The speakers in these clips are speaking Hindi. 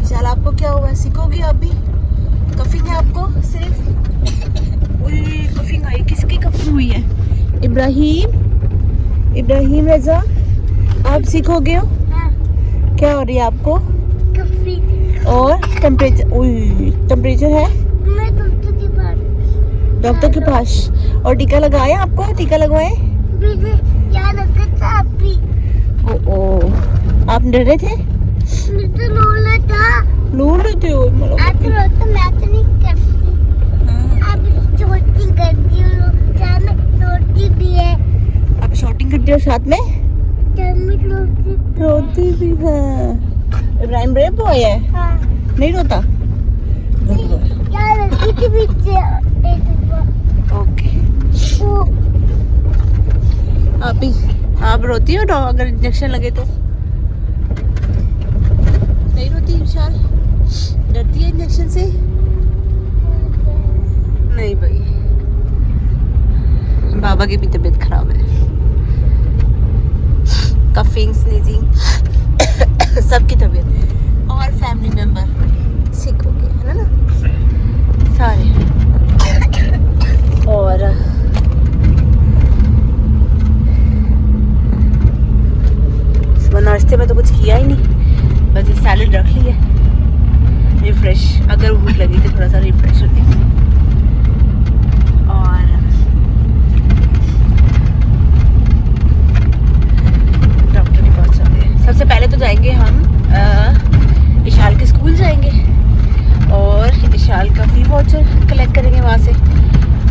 विशाल आपको क्या हुआ, सीखोगे अभी? कफिंग है आपको सिर्फ? कफिंग आई, किसकी कफिंग हुई है? इब्राहिम रजा, आप सीखोगे हो? क्या हो रही है आपको? और टेम्परेचर है? डॉक्टर के पास। और टीका लगाया आपको? टीका लगवाए? ओ आप डर रहे थे? लो लेते हो? आप शॉटिंग करते हो साथ में? रोती भी है। इब्राहिम ब्रेव बॉय है? नहीं रोता? ओके। आप रोती हो अगर इंजेक्शन लगे तो? नहीं रोती विशाल? डरती है इंजेक्शन से? नहीं भाई, बाबा की भी तबीयत खराब है। कफिंग, स्नीजिंग सबकी तबीयत, और फैमिली मेंबर सिक हो गए है ना सारे। और सुबह नाश्ते में तो कुछ किया ही नहीं, बस ये सैलेड रख लिया रिफ्रेश, अगर भूख लगी तो थोड़ा सा रिफ्रेश होती। और डॉक्टर के पास जाते हैं। सबसे पहले तो जाएंगे हम इशाल के स्कूल जाएंगे और इशाल का फी वाउचर कलेक्ट करेंगे वहाँ से।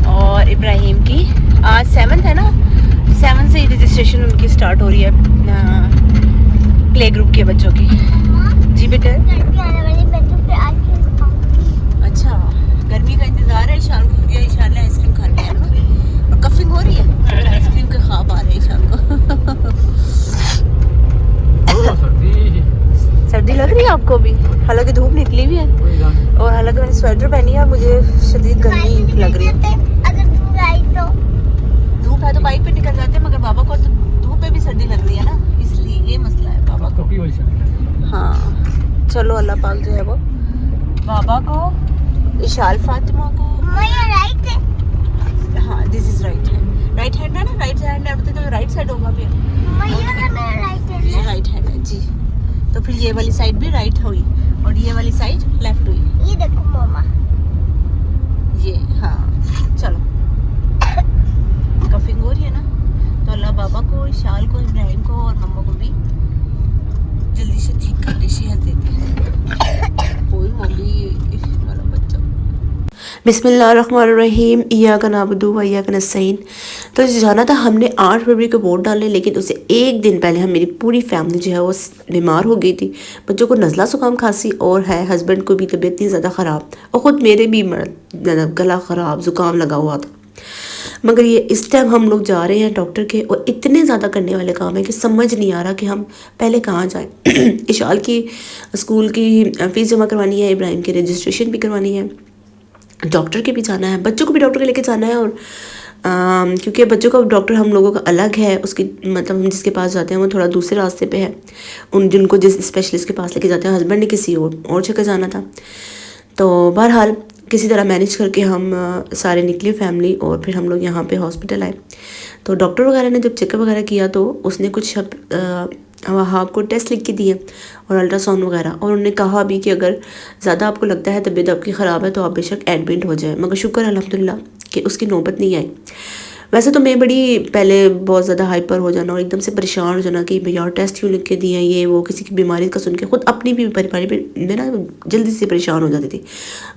और इब्राहिम की आज 7th है ना, 7 से रजिस्ट्रेशन उनकी स्टार्ट हो रही है प्ले ग्रुप के बच्चों की। जी बेटा। अच्छा, गर्मी का इंतजार है इशाल को, या इशाल ने आइसक्रीम खानी है ना? और कफिंग हो रही है, आइसक्रीम के ख्वाब आ रहे हैं इशाल को। सर्दी लग रही है आपको भी? हालांकि धूप निकली भी है, और हालांकि मैंने स्वेटर पहनी है और मुझे शदीद गर्मी लग रही है। धूप है तो बाइक पे निकल जाते हैं, मगर बाबा को तो धूप में भी सर्दी लग रही है ना, इसलिए ये मसला है बाबा को। हाँ चलो, अल्लाह पाक जो है वो बाबा को, इशाल फातिमा को। हाँ this is right hand, right hand है ना, राइट हैंड है तो राइट साइड होगा फिर। ये राइट हैंड है जी, तो फिर ये वाली साइड भी राइट हुई और ये वाली साइड लेफ्ट हुई। ये देखो मामा, ये हाँ चलो। कफिंग हो रही है ना, तो अल्लाह बाबा को, इशाल को, इब्राहिम को और मम्मा को भी जल्दी से ठीक कर दे, सेहत देते। कोई मम्मी वाला बच्चा। बिस्मिल्लाहिर्रहमानिर्रहीम, इय्याका नअबुदु व इय्याका नस्तईन। तो जाना था हमने 8 फरवरी को वोट डालने, लेकिन उससे एक दिन पहले हम, मेरी पूरी फैमिली जो है वो बीमार हो गई थी। बच्चों को नज़ला ज़ुकाम खांसी और है, हस्बैंड को भी तबीयत इतनी ज़्यादा ख़राब, और ख़ुद मेरे भी गला ख़राब, ज़ुकाम लगा हुआ था। मगर ये इस टाइम हम लोग जा रहे हैं डॉक्टर के, और इतने ज़्यादा करने वाले काम है कि समझ नहीं आ रहा कि हम पहले कहाँ जाएं। इशाल की स्कूल की फ़ीस जमा करवानी है, इब्राहिम की रजिस्ट्रेशन भी करवानी है, डॉक्टर के भी जाना है, बच्चों को भी डॉक्टर के लेके जाना है। और क्योंकि बच्चों का डॉक्टर हम लोगों का अलग है, उसकी मतलब हम जिसके पास जाते हैं वो थोड़ा दूसरे रास्ते पे है, जिनको जिस स्पेशलिस्ट के पास लेके जाते हैं, हस्बैंड ने किसी और जगह जाना था। तो बहरहाल किसी तरह मैनेज करके हम सारे निकले फैमिली, और फिर हम लोग यहाँ पे हॉस्पिटल आए। तो डॉक्टर वगैरह ने जब चेकअप वगैरह किया तो उसने कुछ आपको टेस्ट लिख के दिए और अल्ट्रासाउंड वगैरह, और उन्होंने कहा भी कि अगर ज़्यादा आपको लगता है तबीयत आपकी ख़राब है तो आप बेशक एडमिट हो जाए। मगर शुक्र अल्हम्दुलिल्लाह कि उसकी नौबत नहीं आई। वैसे तो मैं बड़ी पहले बहुत ज़्यादा हाइपर हो जाना और एकदम से परेशान हो जाना कि भैया टेस्ट क्यों लिख के दिए, ये वो, किसी की बीमारी का सुन के खुद अपनी भी बीमारी में ना जल्दी से परेशान हो जाती थी।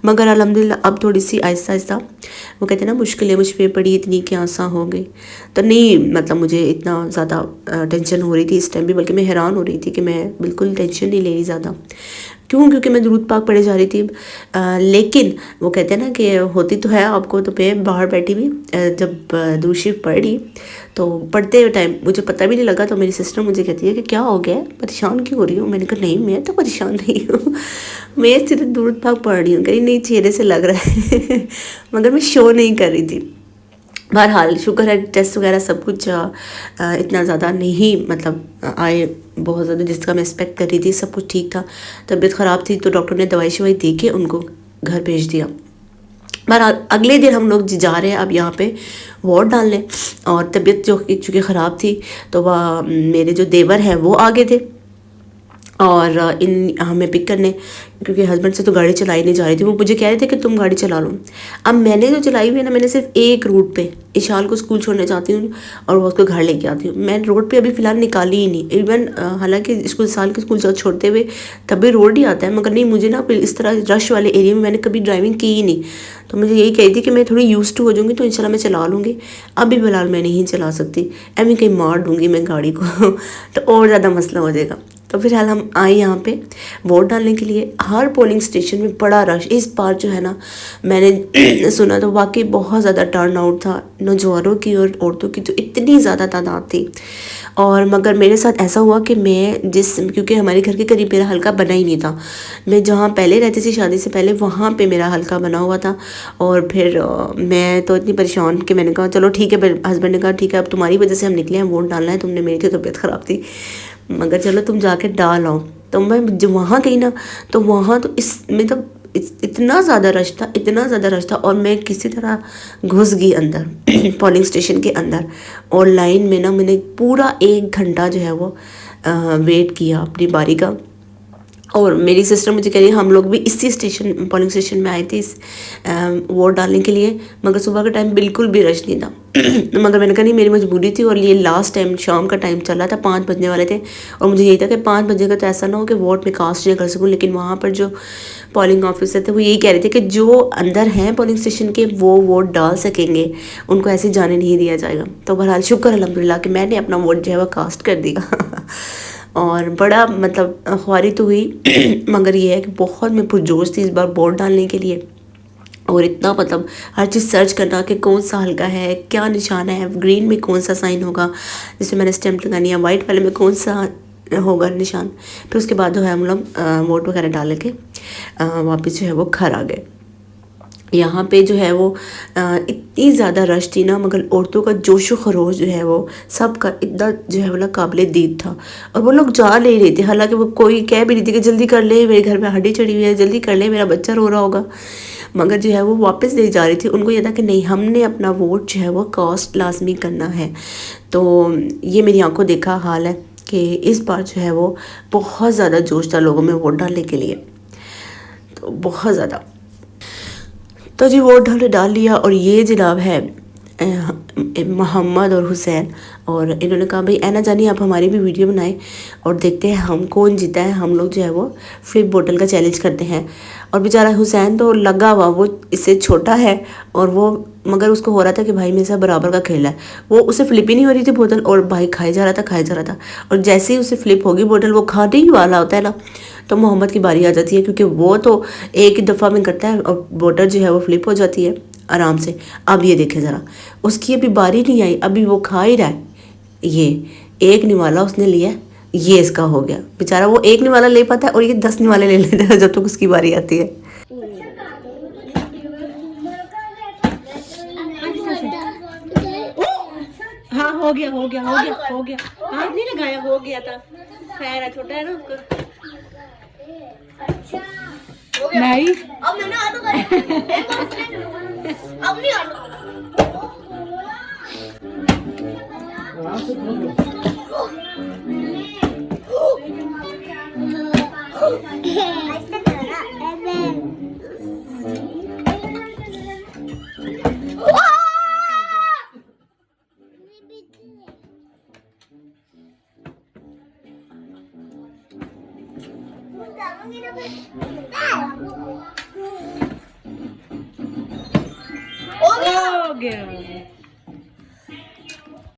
मगर अल्हम्दुलिल्लाह अब थोड़ी सी आहिस्ता आहिस्ता, वो कहते हैं ना, मुश्किलें मुझ पर पड़ी इतनी कि आसान हो गई। तो नहीं, मतलब मुझे इतना ज़्यादा टेंशन हो रही थी इस टाइम भी, बल्कि मैं हैरान हो रही थी कि मैं बिल्कुल टेंशन नहीं ले रही ज़्यादा। क्यों? क्योंकि मैं दुरूद पाक पढ़े जा रही थी। लेकिन वो कहते हैं ना कि होती तो है आपको, तो मैं बाहर बैठी हुई जब दुरूद शरीफ पढ़ रही, तो पढ़ते टाइम मुझे पता भी नहीं लगा, तो मेरी सिस्टर मुझे कहती है कि क्या हो गया, परेशान क्यों हो रही हूँ? मैंने कहा नहीं, मैं तो परेशान नहीं हूँ, मैं सिर्फ दुरूद पाक पढ़ रही हूँ। कहीं नहीं, चेहरे से लग रहा है मगर मैं शो नहीं कर रही थी। बहरहाल शुक्र है टेस्ट वगैरह सब कुछ इतना ज़्यादा नहीं मतलब आए बहुत ज़्यादा जिसका मैं एक्सपेक्ट कर रही थी। सब कुछ ठीक था। तबीयत ख़राब थी तो डॉक्टर ने दवाई शवाई दे के उनको घर भेज दिया। बहरहाल अगले दिन हम लोग जा रहे हैं अब यहाँ पे वोट डालने। और तबीयत जो चूँकि ख़राब थी तो वह मेरे जो देवर हैं वो आ गए थे और इन हमें पिक करने, क्योंकि हस्बैंड से तो गाड़ी चलाई नहीं जा रही थी। वो मुझे कह रहे थे कि तुम गाड़ी चला लो। अब मैंने जो चलाई हुई है ना, मैंने सिर्फ एक रूट पे ईशान को स्कूल छोड़ने जाती हूँ और वो उसको घर लेके आती हूँ। मैं रोड पे अभी फ़िलहाल निकाली ही नहीं। इवन हालांकि स्कूल साल के स्कूल छोड़ते हुए तब भी रोड ही आता है, मगर नहीं मुझे ना इस तरह रश वाले एरिया में मैंने कभी ड्राइविंग की ही नहीं। तो मुझे यही कही थी कि मैं थोड़ी यूज़ टू हो जाऊँगी तो इंशाल्लाह मैं चला लूँगी। अभी फ़िलहाल मैं नहीं चला सकती, एवं कहीं मार दूँगी मैं गाड़ी को तो और ज़्यादा मसला हो जाएगा। तो फिलहाल हम आए यहाँ पे वोट डालने के लिए। हर पोलिंग स्टेशन में बड़ा रश इस बार जो है ना, मैंने सुना तो वाकई बहुत ज़्यादा टर्न आउट था नौजवानों की और औरतों की, तो इतनी ज़्यादा तादाद थी। और मगर मेरे साथ ऐसा हुआ कि मैं क्योंकि हमारे घर के करीब मेरा हल्का बना ही नहीं था। मैं जहाँ पहले रहती थी शादी से पहले वहाँ पे मेरा हल्का बना हुआ था। और फिर मैं तो इतनी परेशान कि मैंने कहा चलो ठीक है। हस्बैंड ने कहा ठीक है अब तुम्हारी वजह से हम निकले हैं, वोट डालना है तुमने, मेरी तो तबीयत ख़राब थी मगर चलो तुम जाके डाल आओ। तो मैं जब वहाँ गई ना तो वहाँ तो इतना ज़्यादा रश था, इतना ज़्यादा रश था। और मैं किसी तरह घुस गई अंदर पोलिंग स्टेशन के अंदर। और लाइन में ना मैंने पूरा 1 घंटा जो है वो वेट किया अपनी बारी का। और मेरी सिस्टर मुझे कह रही है हम लोग भी इसी पोलिंग स्टेशन में आए थे इस वोट डालने के लिए, मगर सुबह का टाइम बिल्कुल भी रश नहीं था मगर मैंने कहा नहीं मेरी मजबूरी थी। और ये लास्ट टाइम शाम का टाइम चल रहा था, 5 बजने वाले थे। और मुझे यही था कि 5 बजेगा तो ऐसा ना हो कि वोट में कास्ट नहीं कर सकूँ। लेकिन वहाँ पर जो पोलिंग ऑफिसर थे वो यही कह रहे थे कि जो अंदर हैं पोलिंग स्टेशन के वो वोट डाल सकेंगे, उनको ऐसे जाने नहीं दिया जाएगा। तो बहरहाल शुक्र अल्हम्दुलिल्लाह कि मैंने अपना वोट जो है वो कास्ट कर दिया और बड़ा मतलब ख्वारी तो हुई मगर ये है कि बहुत मैं पुरजोश थी इस बार वोट डालने के लिए। और इतना मतलब हर चीज़ सर्च करना कि कौन सा हल्का है, क्या निशान है, ग्रीन में कौन सा साइन होगा जिसमें मैंने स्टैम्प लगानी है, वाइट वाले में कौन सा होगा निशान। फिर उसके बाद जो है हम लोग वोट वगैरह डाल के वापस जो है वो घर आ गए। यहाँ पे जो है वो इतनी ज़्यादा रश थी ना, मगर औरतों का जोशो खरोश जो है वो सबका इतना जो है वो काबिल दीद था। और वो लोग जा ले रहे थे, हालांकि वो कोई कह भी रही थी कि जल्दी कर ले मेरे घर में हड्डी चढ़ी हुई है, जल्दी कर ले मेरा बच्चा रो रहा होगा, मगर जो है वो वापस ले जा रही थी। उनको ये था कि नहीं हमने अपना वोट जो है वो कास्ट लाजमी करना है। तो ये मेरी आंखों देखा हाल है कि इस बार जो है वो बहुत ज़्यादा जोश था लोगों में वोट डालने के लिए, तो बहुत ज़्यादा। तो जी वोट डाल लिया। और ये जनाब है मोहम्मद और हुसैन, और इन्होंने कहा भाई ऐना जानी आप हमारी भी वीडियो बनाएं और देखते हैं हम कौन जीता है। हम लोग जो है वो फ्लिप बोतल का चैलेंज करते हैं। और बेचारा हुसैन तो लगा हुआ, वो इससे छोटा है और वो मगर उसको हो रहा था कि भाई मेरे साथ बराबर का खेल है। वो उसे फ्लिप ही नहीं हो रही थी बोतल और भाई खाई जा रहा था। और जैसे ही उसे फ्लिप होगी बोतल, वो खाने ही वाला होता है ना, तो मोहम्मद की बारी आ जाती है, क्योंकि वो तो एक ही दफ़ा में करता है और बोतल जो है वो फ्लिप हो जाती है आराम से। अब ये देखे ज़रा, उसकी अभी बारी नहीं आई, अभी वो खा ही रहा है। ये एक निवाला उसने लिया, ये इसका हो गया। बेचारा वो एक निवाला ले पाता है और ये 10 निवाले ले लेता है जब तक उसकी बारी आती है। हाँ हो गया हाथ नहीं लगाया, हो गया था। खैर है, छोटा है ना उसका। नहीं अब मैंने आटो अब नहीं आटो हो गया।